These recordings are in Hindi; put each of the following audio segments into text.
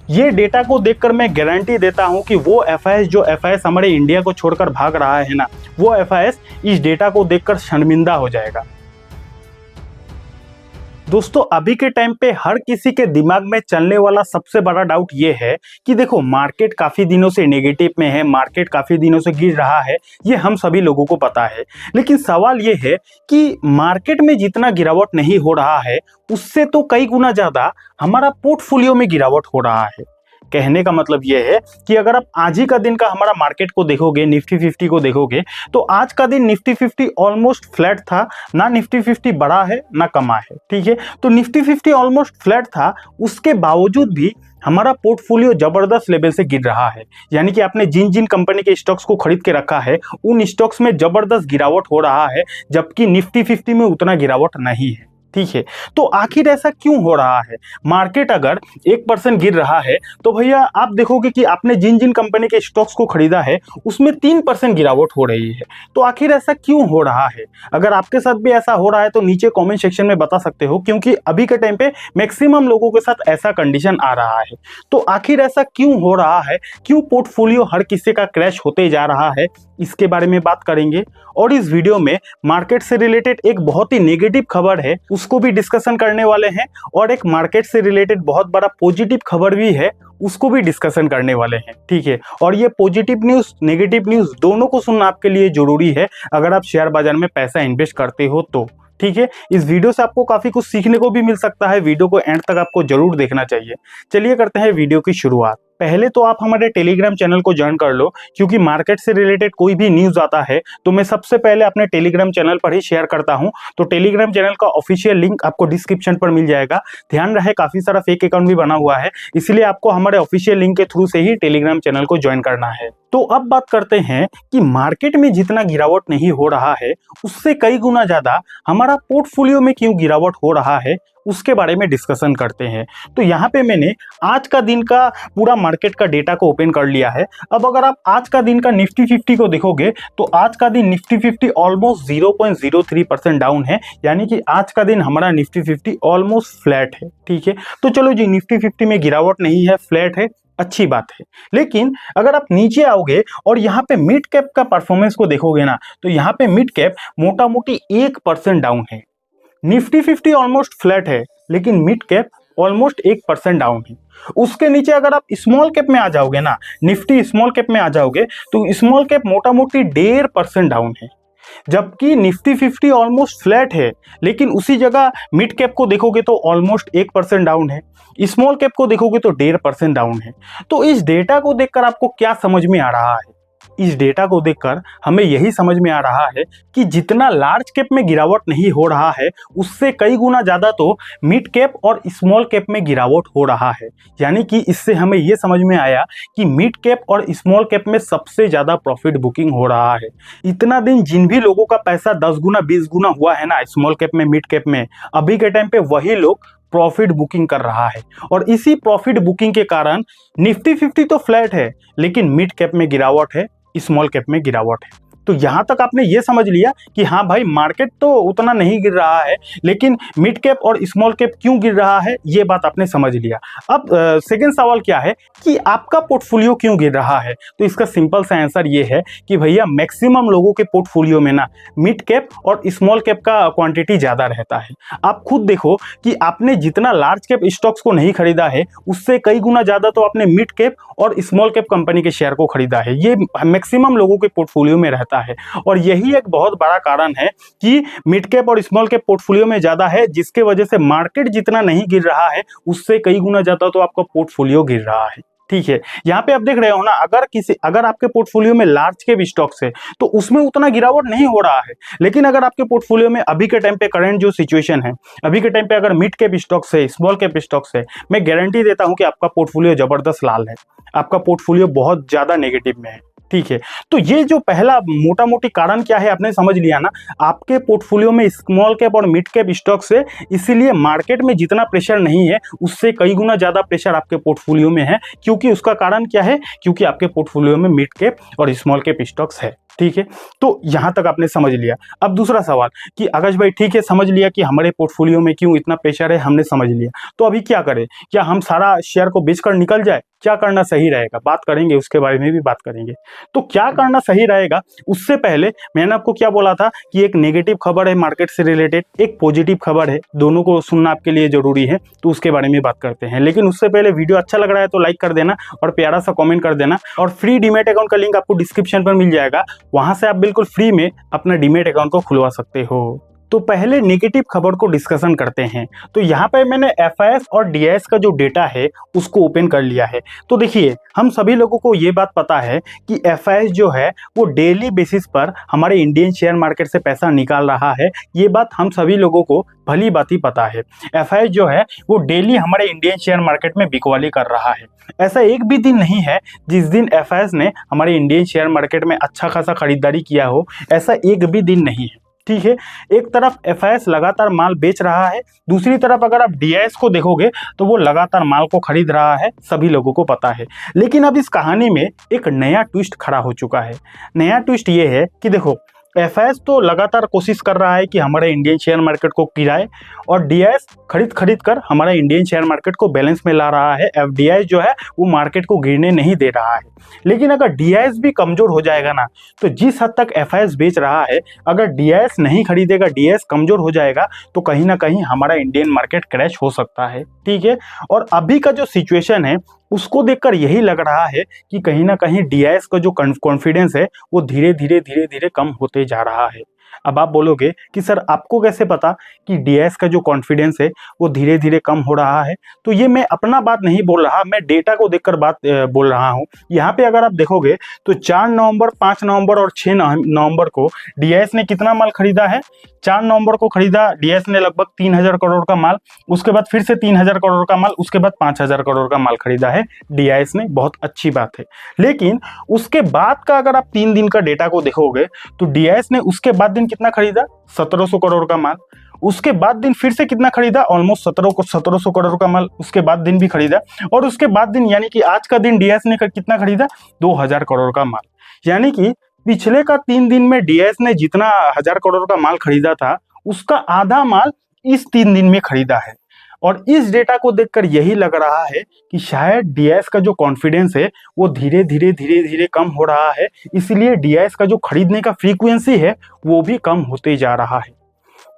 ये डेटा को देखकर मैं गारंटी देता हूं कि वो एफआईएस जो एफआईएस हमारे इंडिया को छोड़कर भाग रहा है ना, वो एफआईएस इस डेटा को देखकर शर्मिंदा हो जाएगा। दोस्तों अभी के टाइम पे हर किसी के दिमाग में चलने वाला सबसे बड़ा डाउट ये है कि देखो मार्केट काफी दिनों से नेगेटिव में है, मार्केट काफी दिनों से गिर रहा है, ये हम सभी लोगों को पता है। लेकिन सवाल ये है कि मार्केट में जितना गिरावट नहीं हो रहा है उससे तो कई गुना ज्यादा हमारा पोर्टफोलियो में गिरावट हो रहा है। कहने का मतलब यह है कि अगर आप आज ही का दिन का हमारा मार्केट को देखोगे, निफ्टी 50 को देखोगे, तो आज का दिन निफ्टी 50 ऑलमोस्ट फ्लैट था, ना निफ्टी 50 बढ़ा है ना कमा है। ठीक है, तो निफ्टी 50 ऑलमोस्ट फ्लैट था, उसके बावजूद भी हमारा पोर्टफोलियो जबरदस्त लेवल से गिर रहा है। यानी कि आपने जिन जिन कंपनी के स्टॉक्स को खरीद के रखा है उन स्टॉक्स में जबरदस्त गिरावट हो रहा है, जबकि निफ्टी 50 में उतना गिरावट नहीं है। ठीक है, तो आखिर ऐसा क्यों हो रहा है? मार्केट अगर 1% गिर रहा है तो भैया आप देखोगे कि आपने जिन जिन कंपनी के स्टॉक्स को खरीदा है उसमें 3% गिरावट हो रही है। तो आखिर ऐसा क्यों हो रहा है? अगर आपके साथ भी ऐसा हो रहा है तो नीचे कमेंट सेक्शन में बता सकते हो, क्योंकि अभी के टाइम पे मैक्सिमम लोगों के साथ ऐसा कंडीशन आ रहा है। तो आखिर ऐसा क्यों हो रहा है, क्यों पोर्टफोलियो हर किसी का क्रैश होते जा रहा है, इसके बारे में बात करेंगे। और इस वीडियो में मार्केट से रिलेटेड एक बहुत ही नेगेटिव खबर है उसको भी डिस्कशन करने वाले हैं, और एक मार्केट से रिलेटेड बहुत बड़ा पॉजिटिव खबर भी है उसको भी डिस्कशन करने वाले हैं। ठीक है, और ये पॉजिटिव न्यूज नेगेटिव न्यूज दोनों को सुनना आपके लिए जरूरी है अगर आप शेयर बाजार में पैसा इन्वेस्ट करते हो तो। ठीक है, इस वीडियो से आपको काफी कुछ सीखने को भी मिल सकता है, वीडियो को एंड तक आपको जरूर देखना चाहिए। चलिए करते हैं वीडियो की शुरुआत। पहले तो आप हमारे टेलीग्राम चैनल को ज्वाइन कर लो, क्योंकि मार्केट से रिलेटेड कोई भी न्यूज आता है तो मैं सबसे पहले अपने टेलीग्राम चैनल पर ही शेयर करता हूं। तो टेलीग्राम चैनल का ऑफिशियल लिंक आपको डिस्क्रिप्शन पर मिल जाएगा। ध्यान रहे काफी सारा फेक अकाउंट भी बना हुआ है, इसलिए आपको हमारे ऑफिशियल लिंक के थ्रू से ही टेलीग्राम चैनल को ज्वाइन करना है। तो अब बात करते हैं कि मार्केट में जितना गिरावट नहीं हो रहा है उससे कई गुना ज्यादा हमारा पोर्टफोलियो में क्यों गिरावट हो रहा है उसके बारे में डिस्कशन करते हैं। तो यहाँ पे मैंने आज का दिन का पूरा मार्केट का डेटा को ओपन कर लिया है। अब अगर आप आज का दिन का निफ्टी 50 को देखोगे तो आज का दिन निफ्टी 50 ऑलमोस्ट 0.03% डाउन है, यानी कि आज का दिन हमारा निफ्टी 50 ऑलमोस्ट फ्लैट है। ठीक है, तो चलो जी, निफ्टी 50 में गिरावट नहीं है, फ्लैट है, अच्छी बात है। लेकिन अगर आप नीचे आओगे और यहाँ पे मिड कैप का परफॉर्मेंस को देखोगे ना, तो यहाँ पे मिड कैप मोटा मोटी 1% डाउन है। निफ्टी 50 ऑलमोस्ट फ्लैट है, लेकिन मिड कैप ऑलमोस्ट 1% डाउन है। उसके नीचे अगर आप स्मॉल कैप में आ जाओगे ना, निफ्टी स्मॉल कैप में आ जाओगे तो स्मॉल कैप मोटा मोटी 1.5% डाउन है, जबकि निफ्टी 50 ऑलमोस्ट फ्लैट है, लेकिन उसी जगह मिड कैप को देखोगे तो ऑलमोस्ट 1% डाउन है, स्मॉल कैप को देखोगे तो 1.5% डाउन है। तो इस डेटा को देखकर आपको क्या समझ में आ रहा है? इस डेटा को देखकर हमें यही समझ में आ रहा है कि जितना लार्ज कैप में गिरावट नहीं हो रहा है उससे कई गुना ज्यादा तो मिड कैप और स्मॉल कैप में गिरावट हो रहा है। यानी कि इससे हमें यह समझ में आया कि मिड कैप और स्मॉल कैप में सबसे ज्यादा प्रॉफिट बुकिंग हो रहा है। इतना दिन जिन भी लोगों का पैसा 10 गुना 20 गुना हुआ है ना स्मॉल कैप में, मिड कैप में, अभी के टाइम पे वही लोग प्रॉफिट बुकिंग कर रहा है। और इसी प्रॉफिट बुकिंग के कारण निफ्टी 50 तो फ्लैट है, लेकिन मिड कैप में गिरावट है, स्मॉल कैप में गिरावट है। तो यहां तक आपने ये समझ लिया कि हाँ भाई मार्केट तो उतना नहीं गिर रहा है, लेकिन मिड कैप और स्मॉल कैप क्यों गिर रहा है ये बात आपने समझ लिया। अब सेकंड सवाल क्या है कि आपका पोर्टफोलियो क्यों गिर रहा है? तो इसका सिंपल सा आंसर ये है कि भैया मैक्सिमम लोगों के पोर्टफोलियो में ना मिड कैप और स्मॉल कैप का क्वांटिटी ज्यादा रहता है। आप खुद देखो कि आपने जितना लार्ज कैप स्टॉक्स को नहीं खरीदा है उससे कई गुना ज्यादा तो आपने मिड कैप और स्मॉल कैप कंपनी के शेयर को खरीदा है। ये मैक्सिमम लोगों के पोर्टफोलियो में रहता है, और यही एक बहुत बड़ा कारण है कि मिड कैप और स्मॉल कैप पोर्टफोलियो में ज्यादा है, जिसके वजह से मार्केट जितना नहीं गिर रहा है उससे कई गुना ज्यादा तो आपका पोर्टफोलियो गिर रहा है। ठीक है, यहाँ पे आप देख रहे हो ना, अगर आपके पोर्टफोलियो में लार्ज कैप स्टॉक्स है तो उसमें उतना गिरावट नहीं हो रहा है। लेकिन अगर आपके पोर्टफोलियो में अभी के टाइम पे करंट जो सिचुएशन है, अभी के टाइम पे अगर मिड कैप स्टॉक्स है, स्मॉल कैप स्टॉक्स है, मैं गारंटी देता हूं कि आपका पोर्टफोलियो जबरदस्त लाल है, आपका पोर्टफोलियो बहुत ज्यादा नेगेटिव में है। ठीक है, तो ये जो पहला मोटा मोटी कारण क्या है आपने समझ लिया ना, आपके पोर्टफोलियो में स्मॉल कैप और मिड कैप स्टॉक्स है, इसीलिए मार्केट में जितना प्रेशर नहीं है उससे कई गुना ज्यादा प्रेशर आपके पोर्टफोलियो में है। क्योंकि उसका कारण क्या है? क्योंकि आपके पोर्टफोलियो में मिड कैप और स्मॉल कैप स्टॉक्स है। ठीक है, तो यहां तक आपने समझ लिया। अब दूसरा सवाल कि आकाश भाई ठीक है, समझ लिया कि हमारे पोर्टफोलियो में क्यों इतना प्रेशर है, हमने समझ लिया, तो अभी क्या करें? क्या हम सारा शेयर को बेचकर निकल जाए? क्या करना सही रहेगा, बात करेंगे, उसके बारे में भी बात करेंगे। तो क्या करना सही रहेगा, उससे पहले मैंने आपको क्या बोला था कि एक नेगेटिव खबर है मार्केट से रिलेटेड, एक पॉजिटिव खबर है, दोनों को सुनना आपके लिए जरूरी है, तो उसके बारे में बात करते हैं। लेकिन उससे पहले वीडियो अच्छा लग रहा है तो लाइक कर देना और प्यारा सा कमेंट कर देना, और फ्री डीमैट अकाउंट का लिंक आपको डिस्क्रिप्शन पर मिल जाएगा, वहां से आप बिल्कुल फ्री में अपना डीमैट अकाउंट को खुलवा सकते हो। तो पहले नेगेटिव खबर को डिस्कशन करते हैं। तो यहाँ पे मैंने एफआईएस और डीआईएस का जो डेटा है उसको ओपन कर लिया है। तो देखिए, हम सभी लोगों को ये बात पता है कि एफआईएस जो है वो डेली बेसिस पर हमारे इंडियन शेयर मार्केट से पैसा निकाल रहा है। ये बात हम सभी लोगों को भली बात ही पता है। एफआईएस जो है वो डेली हमारे इंडियन शेयर मार्केट में बिकवाली कर रहा है। ऐसा एक भी दिन नहीं है जिस दिन एफआईएस ने हमारे इंडियन शेयर मार्केट में अच्छा खासा खरीदारी किया हो, ऐसा एक भी दिन नहीं है। ठीक है, एक तरफ एफआईएस लगातार माल बेच रहा है, दूसरी तरफ अगर आप डीआईएस को देखोगे तो वो लगातार माल को खरीद रहा है, सभी लोगों को पता है। लेकिन अब इस कहानी में एक नया ट्विस्ट खड़ा हो चुका है। नया ट्विस्ट ये है कि देखो, एफआईएस तो लगातार कोशिश कर रहा है कि हमारे इंडियन शेयर मार्केट को गिराए, और डीआईएस खरीद कर हमारा इंडियन शेयर मार्केट को बैलेंस में ला रहा है। एफडीआईएस जो है वो मार्केट को गिरने नहीं दे रहा है। लेकिन अगर डीआईएस भी कमजोर हो जाएगा ना, तो जिस हद तक एफआईएस बेच रहा है, अगर डीआईएस नहीं खरीदेगा, डीआईएस कमजोर हो जाएगा, तो कहीं ना कहीं हमारा इंडियन मार्केट क्रैश हो सकता है। ठीक है, और अभी का जो सिचुएशन है उसको देखकर यही लग रहा है कि कहीं ना कहीं डीआईएस का जो कॉन्फिडेंस है वो धीरे धीरे कम होते जा रहा है। अब आप बोलोगे कि सर आपको कैसे पता कि डीआईएस का जो कॉन्फिडेंस है वो धीरे धीरे कम हो रहा है? तो ये मैं अपना बात नहीं बोल रहा, मैं डेटा को देखकर बात बोल रहा हूँ। यहाँ पे अगर आप देखोगे तो 4 नवंबर, 5 नवंबर और 6 नवंबर को डीआईएस ने कितना माल खरीदा है? 4 नवंबर को खरीदा डीआईएस ने लगभग 3000 करोड़ का माल, उसके बाद फिर से 3000 करोड़ का माल, उसके बाद 5000 करोड़ का माल खरीदा है डीआईएस ने, बहुत अच्छी बात है। लेकिन उसके बाद का अगर आप 3 दिन का डेटा को देखोगे तो डीआईएस ने उसके बाद दिन कितना खरीदा? 1700 करोड़ का माल। उसके बाद दिन फिर से कितना खरीदा? ऑलमोस्ट 1700 करोड़ का माल उसके बाद दिन भी खरीदा। और उसके बाद दिन यानी कि आज का दिन डीआईएस ने कितना खरीदा? 2000 करोड़ का माल। यानी कि पिछले का 3 दिन में डीआईएस ने जितना 1000 करोड़ का माल खरीदा था, उसका आधा माल इस 3 दिन में खरीदा है। और इस डेटा को देखकर यही लग रहा है कि शायद डीआईएस का जो कॉन्फिडेंस है वो धीरे धीरे कम हो रहा है, इसलिए डीआईएस का जो खरीदने का फ्रीक्वेंसी है वो भी कम होते जा रहा है।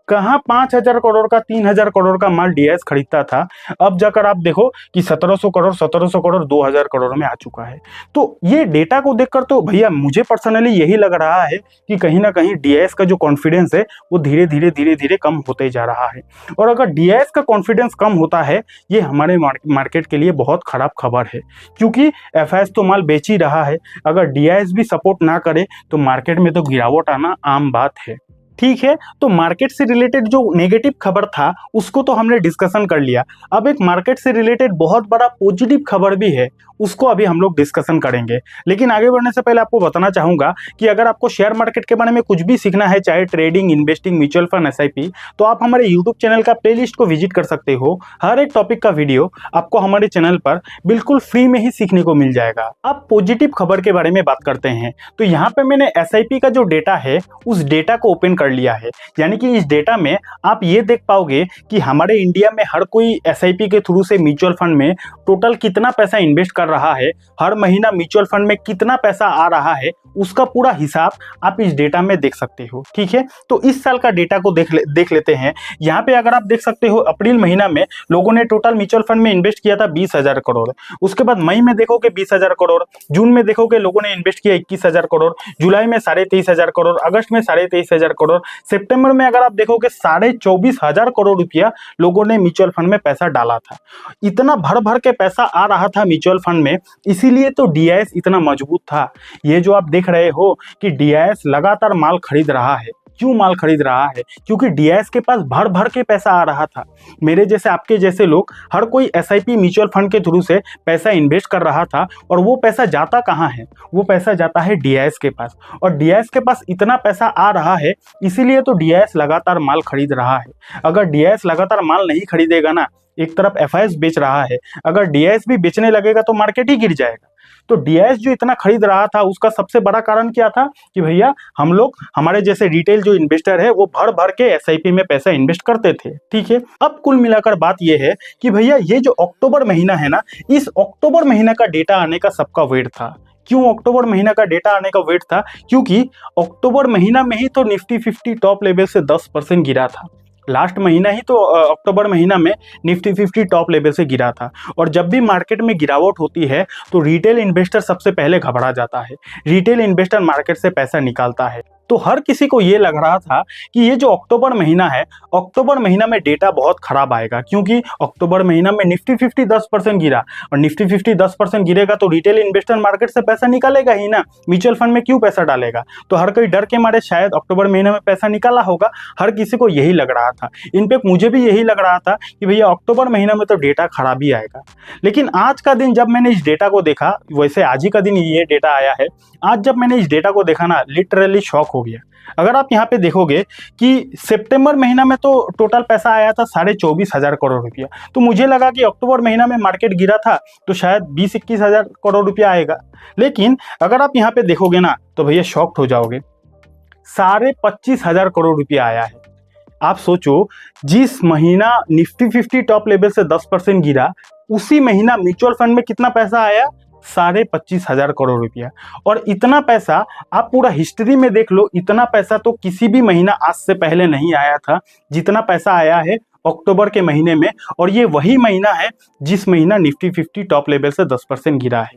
कहाँ 5000 करोड़ का 3000 करोड़ का माल डीआईएस खरीदता था, अब जाकर आप देखो कि 1700 करोड़ 2000 करोड़ में आ चुका है। तो ये डेटा को देखकर तो भैया मुझे पर्सनली यही लग रहा है कि कहीं ना कहीं डीआईएस का जो कॉन्फिडेंस है वो धीरे धीरे कम होते जा रहा है। और अगर डीआईएस का कॉन्फिडेंस कम होता है, ये हमारे मार्केट के लिए बहुत खराब खबर है, क्योंकि एफआईएस तो माल बेच ही रहा है। अगर डीआईएस भी सपोर्ट ना करे तो मार्केट में तो गिरावट आना आम बात है। ठीक है, तो मार्केट से रिलेटेड जो नेगेटिव खबर था उसको तो हमने डिस्कशन कर लिया। अब एक मार्केट से रिलेटेड बहुत बड़ा पॉजिटिव खबर भी है, उसको अभी हम लोग डिस्कशन करेंगे। लेकिन आगे बढ़ने से पहले आपको बताना चाहूंगा कि अगर आपको शेयर मार्केट के बारे में कुछ भी सीखना है, चाहे trading, investing, mutual fund, SIP, तो आप हमारे यूट्यूब चैनल का प्लेलिस्ट को विजिट कर सकते हो। हर एक टॉपिक का वीडियो आपको हमारे चैनल पर बिल्कुल फ्री में ही सीखने को मिल जाएगा। अब पॉजिटिव खबर के बारे में बात करते हैं। तो यहाँ पे मैंने एसआईपी का जो डेटा है उस डेटा को ओपन कर लिया है। यानी कि इस डेटा में आप ये देख पाओगे कि हमारे इंडिया में हर कोई एसआईपी के थ्रू से म्यूचुअल फंड में टोटल कितना पैसा इन्वेस्ट कर रहा है, हर महीना म्यूचुअल फंड में कितना पैसा आ रहा है, उसका पूरा हिसाब आप इस डेटा में देख सकते हो। ठीक है, तो इस साल का डेटा को देख लेते हैं। यहाँ पे अगर आप देख सकते हो, अप्रैल महीना में लोगों ने टोटल म्यूचुअल फंड में इन्वेस्ट किया था 20,000 करोड़। उसके बाद मई में देखोगे 20,000 करोड़, जून में देखोगे लोगों ने इन्वेस्ट किया 21,000 करोड़, जुलाई में 23,500 करोड़, अगस्त में 23,500 करोड़, सितंबर में अगर आप देखोगे 24,500 करोड़ रुपया लोगों ने म्यूचुअल फंड में पैसा डाला था। इतना भर भर के पैसा आ रहा था म्यूचुअल फंड में, इसीलिए तो डीआईएस इतना मजबूत था। ये जो आप देख रहे हो कि डीआईएस लगातार माल खरीद रहा है, क्यों माल खरीद रहा है? क्योंकि डीआईएस के पास भर भर के पैसा आ रहा था। मेरे जैसे, आपके जैसे लोग, हर कोई एसआईपी म्यूचुअल फंड के थ्रू से पैसा इन्वेस्ट कर रहा था। और वो पैसा जाता कहाँ है? वो पैसा जाता है डीआईएस के पास। और डीआईएस के पास इतना पैसा आ रहा है, इसीलिए तो डीआईएस लगातार माल खरीद रहा है। अगर डीआईएस लगातार माल नहीं खरीदेगा ना, एक तरफ एफआईएस बेच रहा है, अगर डीआईएस भी बेचने लगेगा तो मार्केट ही गिर जाएगा। तो डीआईएस जो इतना खरीद रहा था उसका सबसे बड़ा कारण क्या था कि भैया हम लोग, हमारे जैसे रिटेल जो इन्वेस्टर है वो भर भर के एसआईपी में पैसा इन्वेस्ट करते थे। ठीक है, अब कुल मिलाकर बात यह है कि भैया ये जो अक्टूबर महीना है ना, इस अक्टूबर महीना का डेटा आने का सबका वेट था। क्यों अक्टूबर महीना का डेटा आने का वेट था? क्योंकि अक्टूबर महीना में ही तो निफ्टी 50 टॉप लेवल से 10% गिरा था। लास्ट महीना ही तो अक्टूबर महीना में निफ्टी 50 टॉप लेवल से गिरा था। और जब भी मार्केट में गिरावट होती है तो रिटेल इन्वेस्टर सबसे पहले घबरा जाता है, रिटेल इन्वेस्टर मार्केट से पैसा निकालता है। तो हर किसी को ये लग रहा था कि ये जो अक्टूबर महीना है, अक्टूबर महीना में डेटा बहुत खराब आएगा, क्योंकि अक्टूबर महीना में निफ्टी 50 10% गिरा, और निफ्टी 50 10% गिरेगा तो रिटेल इन्वेस्टर मार्केट से पैसा निकालेगा ही ना, म्यूचुअल फंड में क्यों पैसा डालेगा। तो हर कोई डर के मारे शायद अक्टूबर महीने में पैसा निकाला होगा, हर किसी को यही लग रहा था। इनफैक्ट मुझे भी यही लग रहा था कि भैया अक्टूबर महीना में तो डेटा खराब ही आएगा। लेकिन आज का दिन जब मैंने इस डेटा को देखा, वैसे आज ही का दिन ये डेटा आया है, आज जब मैंने इस डेटा को देखा ना, लिटरली शॉक हो गया। अगर आप यहाँ पे देखोगे कि सितंबर महीना में तो टोटल पैसा आया था 24,500 करोड़ रुपया, तो मुझे लगा कि अक्टूबर महीना में मार्केट गिरा था तो शायद 20-21 हजार करोड़ रुपया आएगा। लेकिन अगर आप यहाँ पे देखोगे ना तो भैया शॉक्ड हो जाओगे, 25,500 करोड़ रुपया आया है। आप सोचो, जिस महीना निफ्टी 50 टॉप लेवल से 10% गिरा, उसी महीना म्यूचुअल फंड में कितना पैसा आया? 25,500 करोड़ रुपया। और इतना पैसा आप पूरा हिस्ट्री में देख लो, इतना पैसा तो किसी भी महीना आज से पहले नहीं आया था जितना पैसा आया है अक्टूबर के महीने में। और ये वही महीना है जिस महीना निफ्टी 50 टॉप लेवल से 10% गिरा है।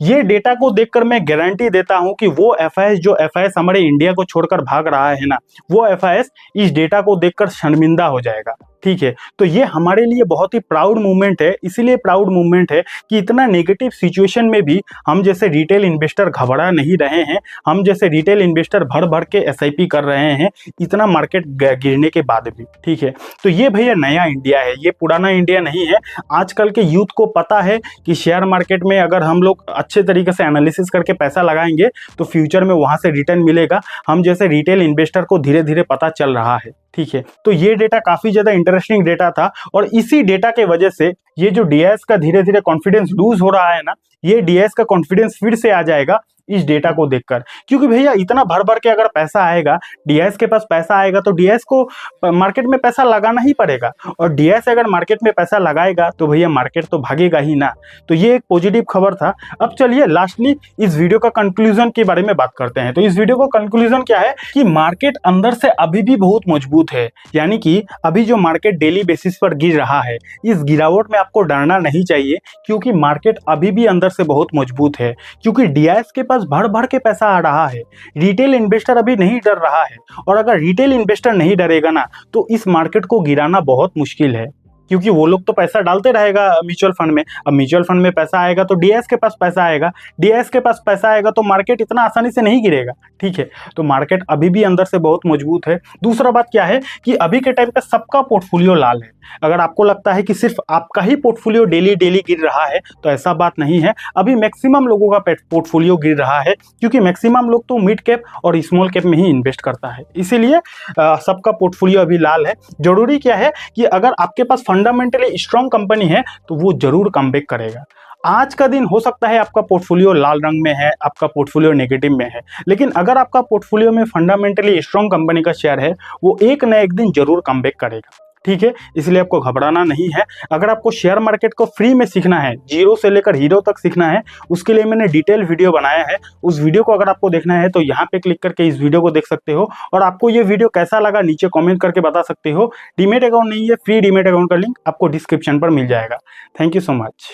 ये डेटा को देखकर मैं गारंटी देता हूं कि वो एफआईएस, जो एफआईएस हमारे इंडिया को छोड़कर भाग रहा है ना, वो एफआईएस इस डेटा को देखकर शर्मिंदा हो जाएगा। ठीक है, तो ये हमारे लिए बहुत ही प्राउड मूवमेंट है। इसीलिए प्राउड मूवमेंट है कि इतना नेगेटिव सिचुएशन में भी हम जैसे रिटेल इन्वेस्टर घबरा नहीं रहे हैं, हम जैसे रिटेल इन्वेस्टर भर भर के एसआईपी कर रहे हैं, इतना मार्केट गिरने के बाद भी। ठीक है, तो ये भैया नया इंडिया है, ये पुराना इंडिया नहीं है। आजकल के यूथ को पता है कि शेयर मार्केट में अगर हम लोग अच्छे तरीके से एनालिसिस करके पैसा लगाएंगे तो फ्यूचर में वहां से रिटर्न मिलेगा। हम जैसे रिटेल इन्वेस्टर को धीरे धीरे पता चल रहा है। ठीक है, तो ये डेटा काफी ज्यादा इंटरेस्टिंग डेटा था, और इसी डेटा के वजह से ये जो डीआईएस का धीरे धीरे कॉन्फिडेंस लूज हो रहा है ना, ये डीआईएस का कॉन्फिडेंस फिर से आ जाएगा इस डेटा को देखकर। क्योंकि भैया इतना भर भर के अगर पैसा आएगा, डीआईएस के पास पैसा आएगा तो डीआईएस को मार्केट में पैसा लगाना ही पड़ेगा, और डीआईएस अगर मार्केट में पैसा लगाएगा तो भैया मार्केट तो भागेगा ही ना। तो ये एक पॉजिटिव खबर था। अब चलिए लास्टली इस वीडियो का कंक्लूजन के बारे में बात करते हैं। तो इस वीडियो का कंक्लूजन क्या है कि मार्केट अंदर से अभी भी बहुत मजबूत है, यानी कि अभी जो मार्केट डेली बेसिस पर गिर रहा है, इस गिरावट में आपको डरना नहीं चाहिए, क्योंकि मार्केट अभी भी अंदर से बहुत मजबूत है। क्योंकि डीआईएस के पास भर भर के पैसा आ रहा है, रिटेल इन्वेस्टर अभी नहीं डर रहा है। और अगर रिटेल इन्वेस्टर नहीं डरेगा ना तो इस मार्केट को गिराना बहुत मुश्किल है, क्योंकि वो लोग तो पैसा डालते रहेगा म्यूचुअल फंड में। अब म्यूचुअल फंड में पैसा आएगा तो डीआईएस के पास पैसा आएगा, डीआईएस के पास पैसा आएगा तो मार्केट इतना आसानी से नहीं गिरेगा। ठीक है, तो मार्केट अभी भी अंदर से बहुत मजबूत है। दूसरा बात क्या है कि अभी के टाइम पे सबका पोर्टफोलियो लाल है। अगर आपको लगता है कि सिर्फ आपका ही पोर्टफोलियो डेली डेली गिर रहा है तो ऐसा बात नहीं है। अभी मैक्सिमम लोगों का पोर्टफोलियो गिर रहा है, क्योंकि मैक्सिमम लोग तो मिड कैप और स्मॉल कैप में ही इन्वेस्ट करता है, इसीलिए सबका पोर्टफोलियो अभी लाल है। जरूरी क्या है कि अगर आपके पास फंडामेंटली स्ट्रॉन्ग कंपनी है तो वो जरूर कमबैक करेगा। आज का दिन हो सकता है आपका पोर्टफोलियो लाल रंग में है, आपका पोर्टफोलियो नेगेटिव में है, लेकिन अगर आपका पोर्टफोलियो में फंडामेंटली स्ट्रॉन्ग कंपनी का शेयर है, वो एक न एक दिन जरूर कमबैक करेगा। ठीक है, इसलिए आपको घबराना नहीं है। अगर आपको शेयर मार्केट को फ्री में सीखना है, जीरो से लेकर हीरो तक सीखना है, उसके लिए मैंने डिटेल वीडियो बनाया है। उस वीडियो को अगर आपको देखना है तो यहाँ पे क्लिक करके इस वीडियो को देख सकते हो। और आपको ये वीडियो कैसा लगा नीचे कमेंट करके बता सकते हो। डीमेट अकाउंट नहीं है, फ्री डीमेट अकाउंट का लिंक आपको डिस्क्रिप्शन पर मिल जाएगा। Thank you so much.